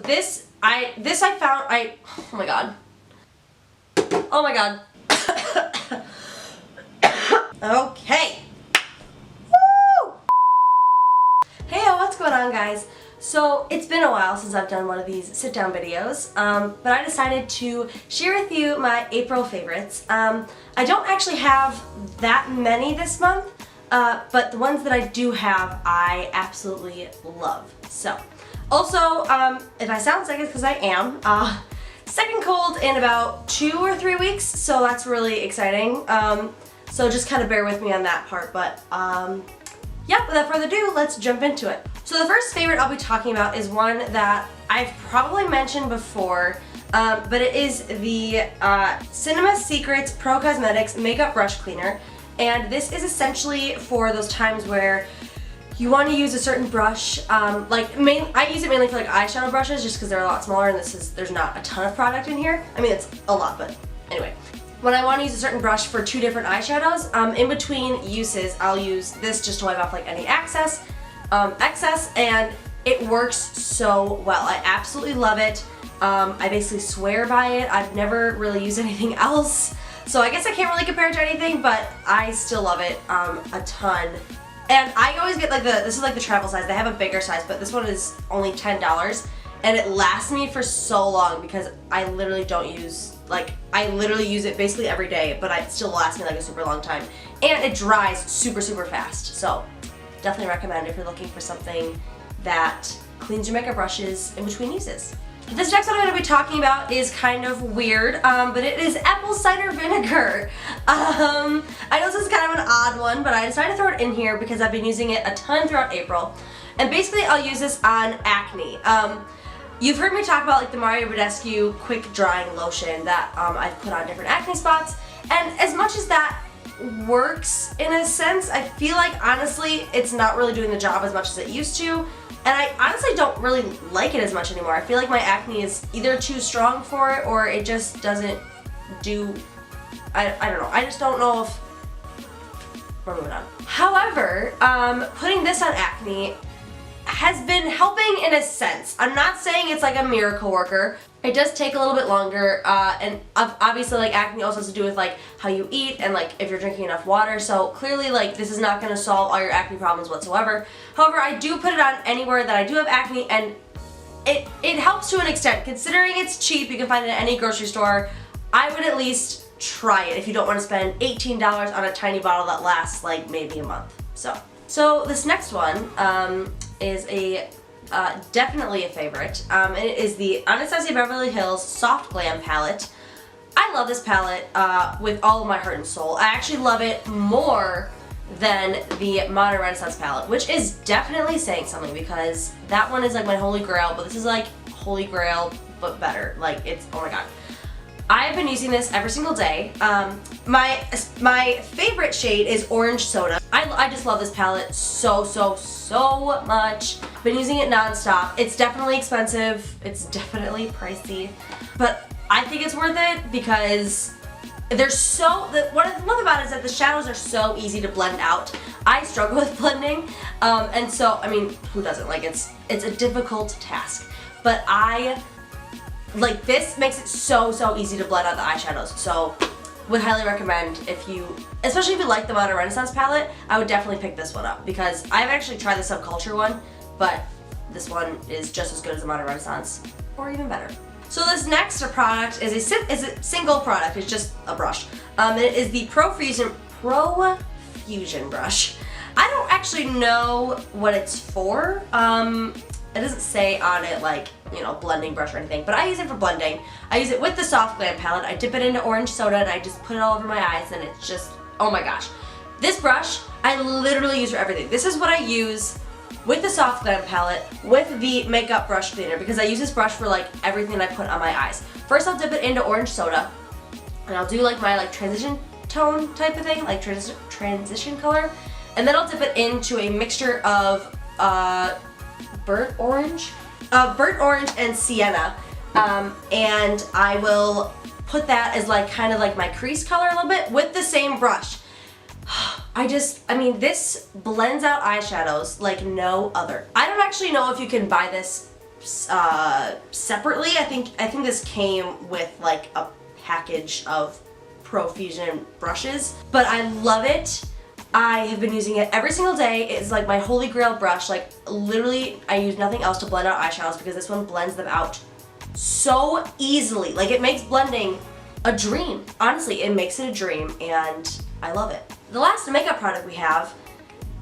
This I found, oh my god. Oh my god. Okay. Woo! Hey, what's going on, guys? So it's been a while since I've done one of these sit-down videos, but I decided to share with you my April favorites. I don't actually have that many this month, but the ones that I do have, I absolutely love. So, also, if I sound sick, it's because I am. Second cold in about 2 or 3 weeks, so that's really exciting. So just kind of bear with me on that part, but yeah, without further ado, let's jump into it. So the first favorite I'll be talking about is one that I've probably mentioned before, but it is the Cinema Secrets Pro Cosmetics Makeup Brush Cleaner. And this is essentially for those times where you want to use a certain brush, I use it mainly for like eyeshadow brushes just because they're a lot smaller and there's not a ton of product in here. I mean, it's a lot, but anyway. When I want to use a certain brush for 2 different eyeshadows, in between uses, I'll use this just to wipe off like any excess, and it works so well. I absolutely love it. I basically swear by it. I've never really used anything else, so I guess I can't really compare it to anything, but I still love it a ton. And I always get like this is like the travel size. They have a bigger size, but this one is only $10, and it lasts me for so long because I literally use it basically every day, but it still lasts me like a super long time. And it dries super, super fast. So definitely recommend if you're looking for something that cleans your makeup brushes in between uses. This next one I'm going to be talking about is kind of weird, but it is apple cider vinegar. I know this is kind of an odd one, but I decided to throw it in here because I've been using it a ton throughout April. And basically I'll use this on acne. You've heard me talk about like the Mario Badescu quick drying lotion that I've put on different acne spots, and as much as that works in a sense, I feel like honestly it's not really doing the job as much as it used to, and I honestly don't really like it as much anymore. I feel like my acne is either too strong for it or it just doesn't do, I don't know, I just don't know if, we're moving on. However, putting this on acne has been helping in a sense. I'm not saying it's like a miracle worker. It does take a little bit longer, and obviously like acne also has to do with like how you eat and like if you're drinking enough water, so clearly like this is not going to solve all your acne problems whatsoever. However, I do put it on anywhere that I do have acne, and it helps to an extent. Considering it's cheap, you can find it at any grocery store, I would at least try it if you don't want to spend $18 on a tiny bottle that lasts like maybe a month. So this next one is definitely a favorite, and it is the Anastasia Beverly Hills Soft Glam Palette. I love this palette with all of my heart and soul. I actually love it more than the Modern Renaissance palette, which is definitely saying something because that one is like my holy grail, but this is like holy grail but better. Like, it's, oh my god. I've been using this every single day. My favorite shade is Orange Soda. I just love this palette so much. Been using it non-stop. It's definitely expensive. It's definitely pricey. But I think it's worth it because what I love about it is that the shadows are so easy to blend out. I struggle with blending, and so, I mean, who doesn't? Like, it's a difficult task. But like, this makes it so easy to blend out the eyeshadows, so would highly recommend especially if you like the Modern Renaissance palette, I would definitely pick this one up because I've actually tried the Subculture one, but this one is just as good as the Modern Renaissance, or even better. So this next product is a single product, it's just a brush. It is the Pro Fusion brush. I don't actually know what it's for. It doesn't say on it like, you know, blending brush or anything, but I use it for blending. I use it with the Soft Glam palette. I dip it into Orange Soda and I just put it all over my eyes, and it's just, oh my gosh. This brush, I literally use for everything. This is what I use with the Soft Glam palette, with the makeup brush cleaner, because I use this brush for like everything I put on my eyes. First I'll dip it into Orange Soda, and I'll do like my like transition tone type of thing, like transition color, and then I'll dip it into a mixture of burnt orange and sienna, and I will put that as like kind of like my crease color a little bit with the same brush. I mean, this blends out eyeshadows like no other. I don't actually know if you can buy this separately. I think this came with like a package of Profusion brushes, but I love it. I have been using it every single day. It's like my holy grail brush. Like literally I use nothing else to blend out eyeshadows because this one blends them out so easily. Like it makes blending a dream. Honestly, it makes it a dream and I love it. The last makeup product we have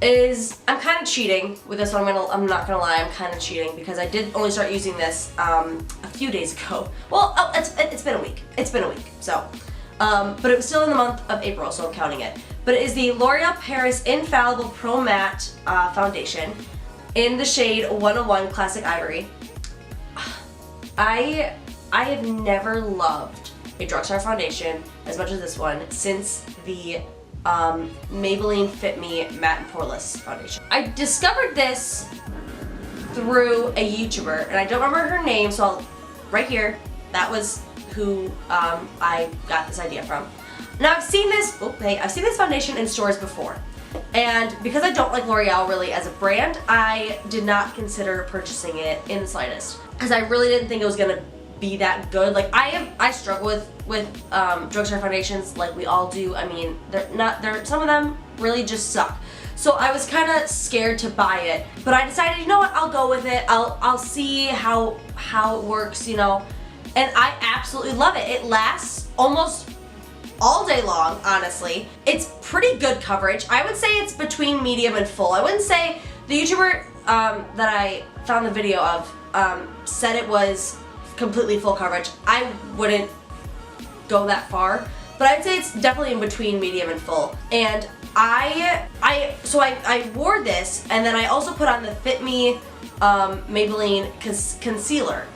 is, I'm kind of cheating with this one. I'm not gonna lie, I'm kind of cheating because I did only start using this a few days ago. Well, it's been a week. It's been a week, so. But it was still in the month of April, so I'm counting it. But it is the L'Oreal Paris Infallible Pro Matte Foundation in the shade 101 Classic Ivory. I have never loved a drugstore foundation as much as this one since the Maybelline Fit Me Matte and Poreless Foundation. I discovered this through a YouTuber, and I don't remember her name, so right here, that was who I got this idea from. Now I've seen this foundation in stores before, and because I don't like L'Oreal really as a brand, I did not consider purchasing it in the slightest, because I really didn't think it was gonna be that good. Like I struggle with drugstore foundations, like we all do. I mean, some of them really just suck. So I was kind of scared to buy it, but I decided, you know what, I'll go with it. I'll see how it works, you know. And I absolutely love it. It lasts almost all day long, honestly. It's pretty good coverage. I would say it's between medium and full. I wouldn't say, the YouTuber that I found the video of said it was completely full coverage. I wouldn't go that far, but I'd say it's definitely in between medium and full. And I wore this, and then I also put on the Fit Me Maybelline concealer.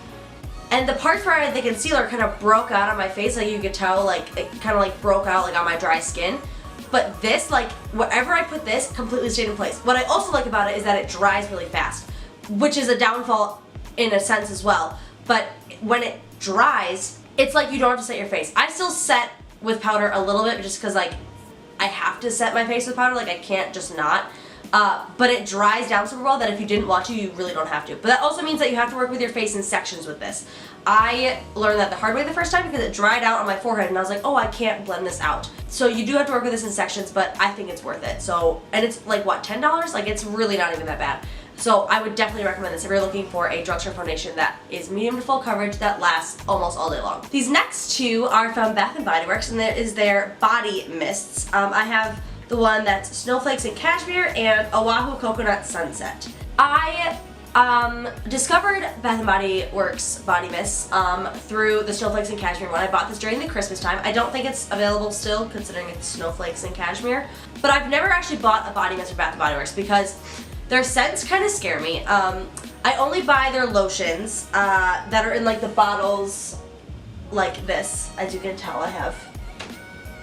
And the parts where the concealer kind of broke out on my face, like you could tell, like it kind of like broke out like on my dry skin. But this, like wherever I put this, completely stayed in place. What I also like about it is that it dries really fast, which is a downfall in a sense as well. But when it dries, it's like you don't have to set your face. I still set with powder a little bit just because like I have to set my face with powder, like I can't just not. But it dries down super well that if you didn't want to, you really don't have to. But that also means that you have to work with your face in sections with this. I learned that the hard way the first time because it dried out on my forehead and I was like, oh, I can't blend this out. So you do have to work with this in sections, but I think it's worth it. So, and it's like what, $10? Like it's really not even that bad. So I would definitely recommend this if you're looking for a drugstore foundation that is medium to full coverage that lasts almost all day long. These next two are from Bath & Body Works, and that is their body mists. I have the one that's Snowflakes and Cashmere and Oahu Coconut Sunset. I discovered Bath & Body Works body mists through the Snowflakes and Cashmere one. I bought this during the Christmas time. I don't think it's available still considering it's Snowflakes and Cashmere, but I've never actually bought a body mist from Bath & Body Works because their scents kind of scare me. I only buy their lotions that are in like the bottles like this. As you can tell, I have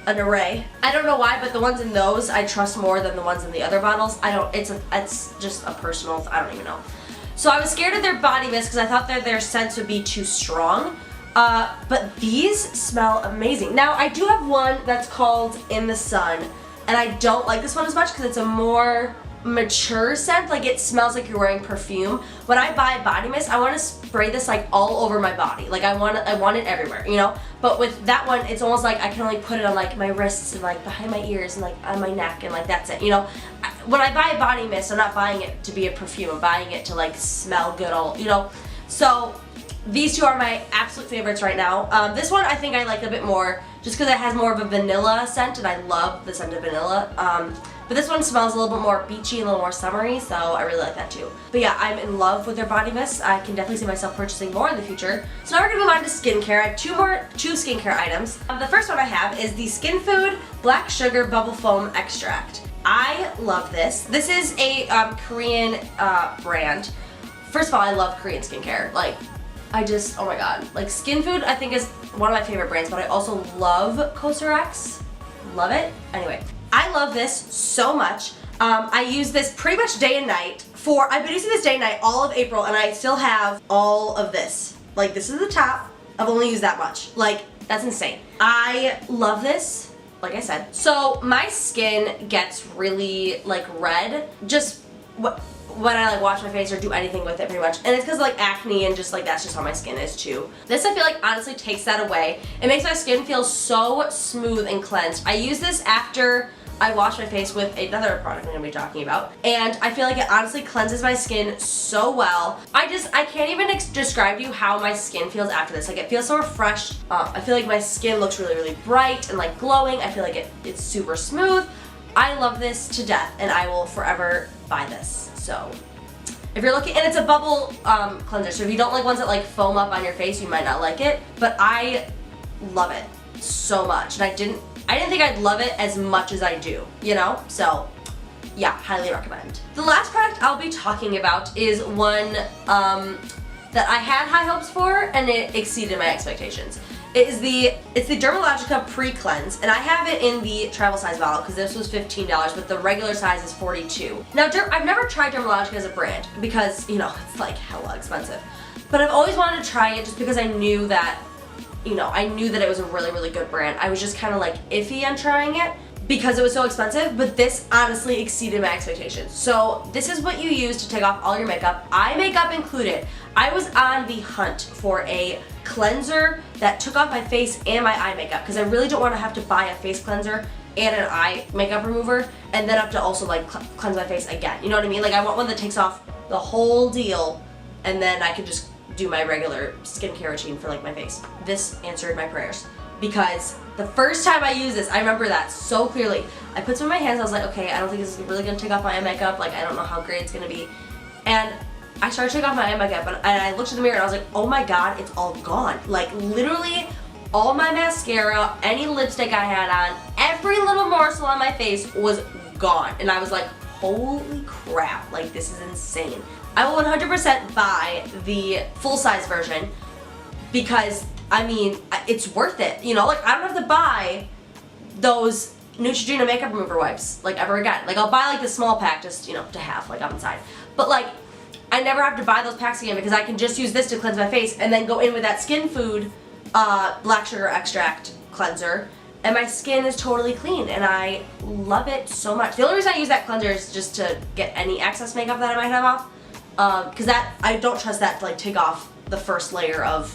an array. I don't know why, but the ones in those I trust more than the ones in the other bottles. It's just a personal, I don't even know. So I was scared of their body mist because I thought that their scents would be too strong. But these smell amazing. Now I do have one that's called In the Sun, and I don't like this one as much because it's a more mature scent. Like it smells like you're wearing perfume. When I buy body mist, I want to spray this like all over my body. Like I want it everywhere, you know? But with that one, it's almost like I can only put it on like my wrists and like behind my ears and like on my neck and like that's it, you know? When I buy a body mist, I'm not buying it to be a perfume. I'm buying it to like smell good all, you know? So these two are my absolute favorites right now. This one I think I like a bit more just because it has more of a vanilla scent, and I love the scent of vanilla. But this one smells a little bit more beachy and a little more summery, so I really like that too. But yeah, I'm in love with their body mist. I can definitely see myself purchasing more in the future. So now we're gonna move on to skincare. I have two skincare items. The first one I have is the Skin Food Black Sugar Bubble Foam Extract. I love this. This is a Korean brand. First of all, I love Korean skincare. Like, oh my god. Like Skin Food I think is one of my favorite brands, but I also love Cosrx. Love it. Anyway, I love this so much. I use this pretty much day and night I've been using this day and night all of April, and I still have all of this. Like this is the top. I've only used that much. Like that's insane. I love this, like I said. So my skin gets really like red, just when I like wash my face or do anything with it pretty much. And it's because like acne and just like that's just how my skin is too. This I feel like honestly takes that away. It makes my skin feel so smooth and cleansed. I use this after I wash my face with another product I'm going to be talking about, and I feel like it honestly cleanses my skin so well. I can't even describe to you how my skin feels after this. Like, it feels so refreshed. I feel like my skin looks really, really bright and like glowing. I feel like it's super smooth. I love this to death, and I will forever buy this. So if you're looking, and it's a bubble cleanser, so if you don't like ones that like foam up on your face, you might not like it, but I love it so much, and I didn't think I'd love it as much as I do, you know? So yeah, highly recommend. The last product I'll be talking about is one that I had high hopes for, and it exceeded my expectations. It's the Dermalogica Pre-Cleanse, and I have it in the travel size bottle because this was $15, but the regular size is $42. Now, I've never tried Dermalogica as a brand because, you know, it's like hella expensive. But I've always wanted to try it just because I knew that, you know, I knew that it was a really, really good brand. I was just kind of like iffy on trying it because it was so expensive, but this honestly exceeded my expectations. So this is what you use to take off all your makeup, eye makeup included. I was on the hunt for a cleanser that took off my face and my eye makeup because I really don't want to have to buy a face cleanser and an eye makeup remover and then have to also like cleanse my face again. You know what I mean? Like, I want one that takes off the whole deal and then I can just do my regular skincare routine for like my face. This answered my prayers because the first time I used this, I remember that so clearly. I put some in my hands, I was like, okay, I don't think this is really gonna take off my eye makeup, like I don't know how great it's gonna be. And I started taking off my eye makeup and I looked in the mirror and I was like, oh my god, it's all gone. Like literally all my mascara, any lipstick I had on, every little morsel on my face was gone. And I was like, holy crap, like this is insane. I will 100% buy the full-size version because, I mean, it's worth it. You know, like I don't have to buy those Neutrogena makeup remover wipes like ever again. Like I'll buy like the small pack just, you know, to have like on the side. But like I never have to buy those packs again because I can just use this to cleanse my face and then go in with that Skin Food black sugar extract cleanser. And my skin is totally clean and I love it so much. The only reason I use that cleanser is just to get any excess makeup that I might have off. Because I don't trust that to like take off the first layer of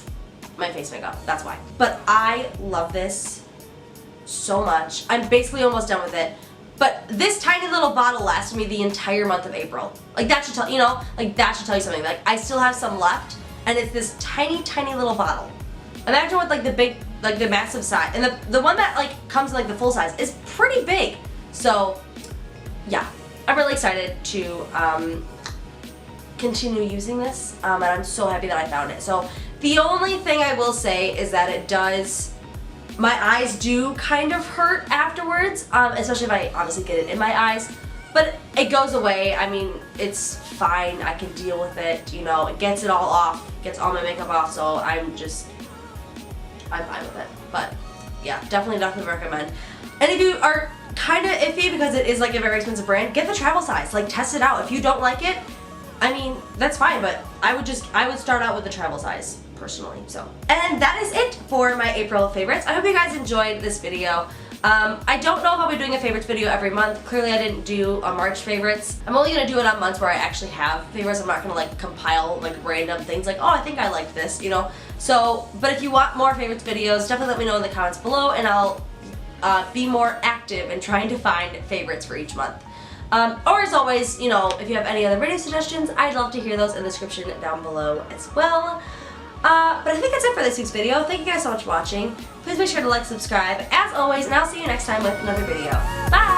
my face makeup. That's why. But I love this so much. I'm basically almost done with it. But this tiny little bottle lasted me the entire month of April. Like that should tell, you know, like that should tell you something. Like I still have some left and it's this tiny, tiny little bottle. Imagine with like the big, like the massive size. And the one that like comes in like the full size is pretty big. So yeah, I'm really excited to continue using this, and I'm so happy that I found it. So the only thing I will say is that it does, my eyes do kind of hurt afterwards, especially if I obviously get it in my eyes, but it goes away. I mean, it's fine, I can deal with it, you know, it gets it all off, gets all my makeup off, so I'm fine with it. But yeah, definitely recommend. And if you are kind of iffy because it is like a very expensive brand, get the travel size, like test it out. If you don't like it, I mean, that's fine, but I would start out with the travel size, personally, so. And that is it for my April favorites. I hope you guys enjoyed this video. I don't know if I'll be doing a favorites video every month. Clearly I didn't do a March favorites. I'm only gonna do it on months where I actually have favorites. I'm not gonna like compile like random things like, oh, I think I like this, you know? So, but if you want more favorites videos, definitely let me know in the comments below and I'll be more active in trying to find favorites for each month. Or as always, you know, if you have any other video suggestions, I'd love to hear those in the description down below as well. But I think that's it for this week's video. Thank you guys so much for watching. Please make sure to like, subscribe, as always, and I'll see you next time with another video. Bye!